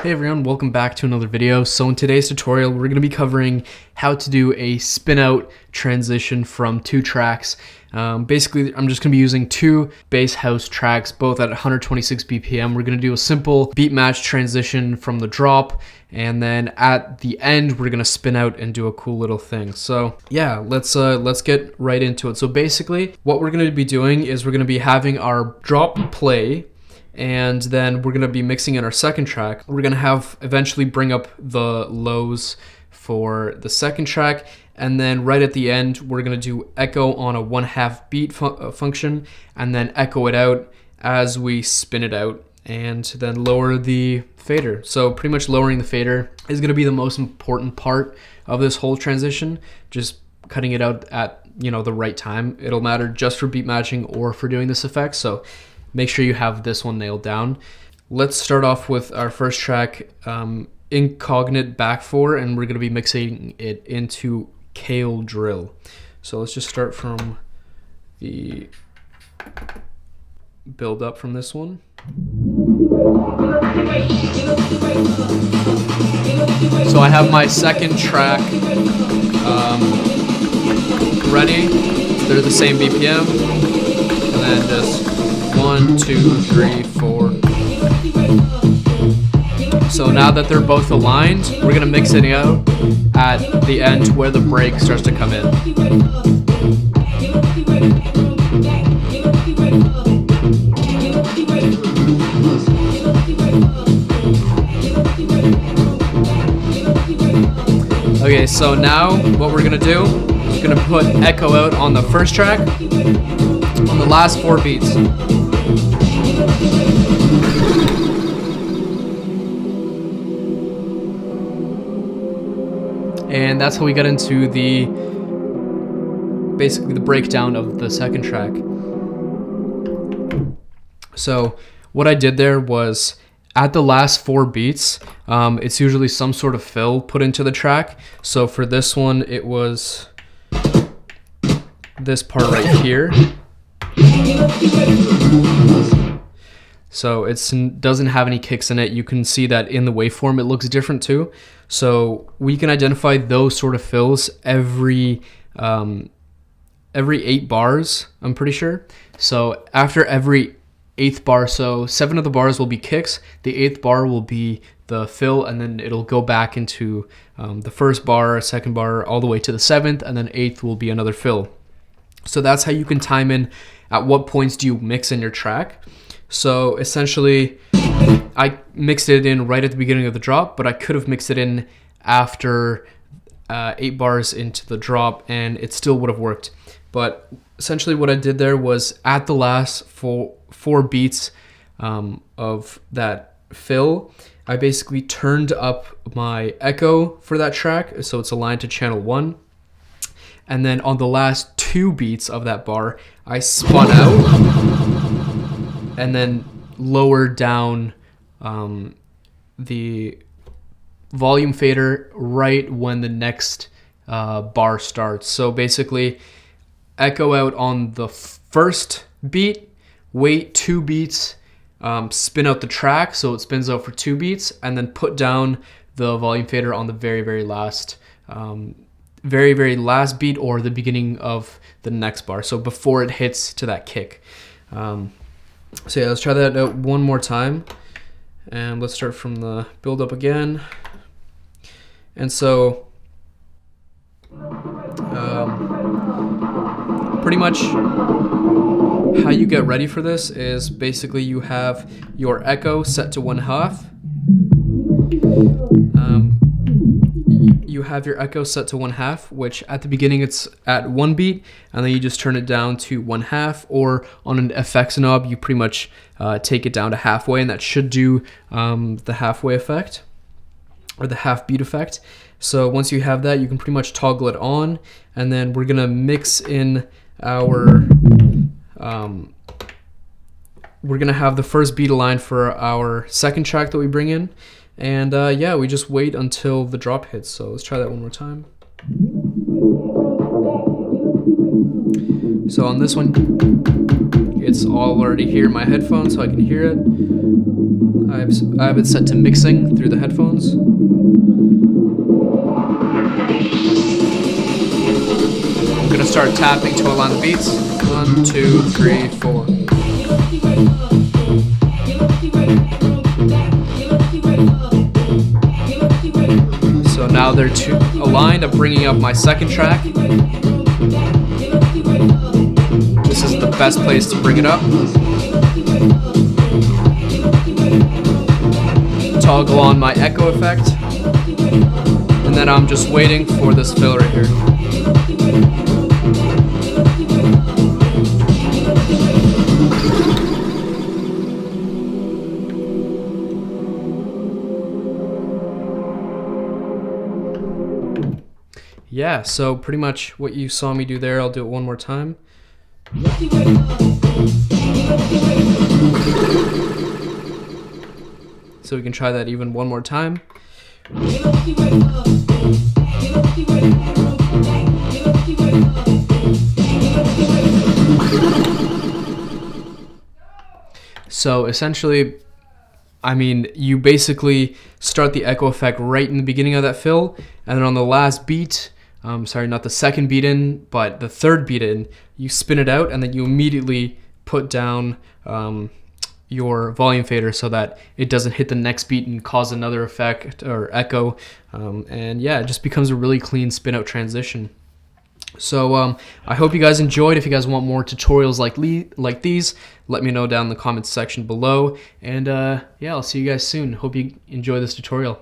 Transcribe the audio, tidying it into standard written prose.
Hey everyone, welcome back to another video. So in today's tutorial, we're going to be covering how to do a spin out transition from two tracks. Basically, I'm just going to be using two bass house tracks, both at 126 BPM. We're going to do a simple beat match transition from the drop, and then at the end, we're going to spin out and do a cool little thing. So yeah, let's get right into it. So basically, what we're going to be doing is we're going to be having our drop play, and then we're going to be mixing in our second track. We're going to have eventually bring up the lows for the second track, and then right at the end we're going to do echo on a 1/2 beat function, and then echo it out as we spin it out, and then lower the fader. So pretty much lowering the fader is going to be the most important part of this whole transition. Just cutting it out at the right time. It'll matter just for beat matching or for doing this effect. So make sure you have this one nailed down. Let's start off with our first track, Incognite Back 4, and we're going to be mixing it into Kale Drill. So let's just start from the build up from this one. So I have my second track ready. They're the same BPM, and then just 1, 2, 3, 4. So now that they're both aligned, we're gonna mix it out at the end where the break starts to come in. Okay, so now what we're gonna do is we're gonna put echo out on the first track on the last 4 beats. And that's how we get into basically the breakdown of the second track. So what I did there was at the last 4 beats, it's usually some sort of fill put into the track. So for this one, it was this part right here. So it doesn't have any kicks in it. You can see that in the waveform it looks different too. So we can identify those sort of fills every 8 bars, I'm pretty sure. So after every 8th bar, so 7 of the bars will be kicks, the 8th bar will be the fill, and then it'll go back into the first bar, second bar, all the way to the 7th, and then 8th will be another fill. So that's how you can time in at what points do you mix in your track. So essentially, I mixed it in right at the beginning of the drop, but I could have mixed it in after 8 bars into the drop, and it still would have worked. But essentially what I did there was at the last four beats of that fill, I basically turned up my echo for that track, so it's aligned to channel 1. And then on the last 2 beats of that bar, I spun out and then lowered down the volume fader right when the next bar starts. So basically, echo out on the first beat, wait 2 beats, spin out the track so it spins out for 2 beats, and then put down the volume fader on the very last very last beat or the beginning of the next bar, so before it hits to that kick. So yeah, let's try that out one more time, and let's start from the build up again. And so pretty much how you get ready for this is basically you have your echo set to 1/2. You have your echo set to 1/2, which at the beginning it's at 1 beat, and then you just turn it down to 1/2, or on an FX knob you pretty much take it down to halfway, and that should do the halfway effect or the half beat effect. So once you have that, you can pretty much toggle it on, and then we're gonna mix in our we're gonna have the first beat aligned for our second track that we bring in. And yeah, we just wait until the drop hits. So let's try that one more time. So on this one, it's all already here in my headphones, so I can hear it. I I have it set to mixing through the headphones. I'm gonna start tapping to align the beats. 1, 2, 3, 4. So now they're aligned. I'm bringing up my second track. This is the best place to bring it up. Toggle on my echo effect. And then I'm just waiting for this fill right here. Yeah, so pretty much what you saw me do there, I'll do it one more time. So we can try that even one more time. So essentially, I mean, you basically start the echo effect right in the beginning of that fill, and then on the last beat, sorry, not the second beat in, but the third beat in, you spin it out, and then you immediately put down your volume fader so that it doesn't hit the next beat and cause another effect or echo. And yeah, it just becomes a really clean spin out transition. So I hope you guys enjoyed. If you guys want more tutorials like these, let me know down in the comments section below. And yeah, I'll see you guys soon. Hope you enjoy this tutorial.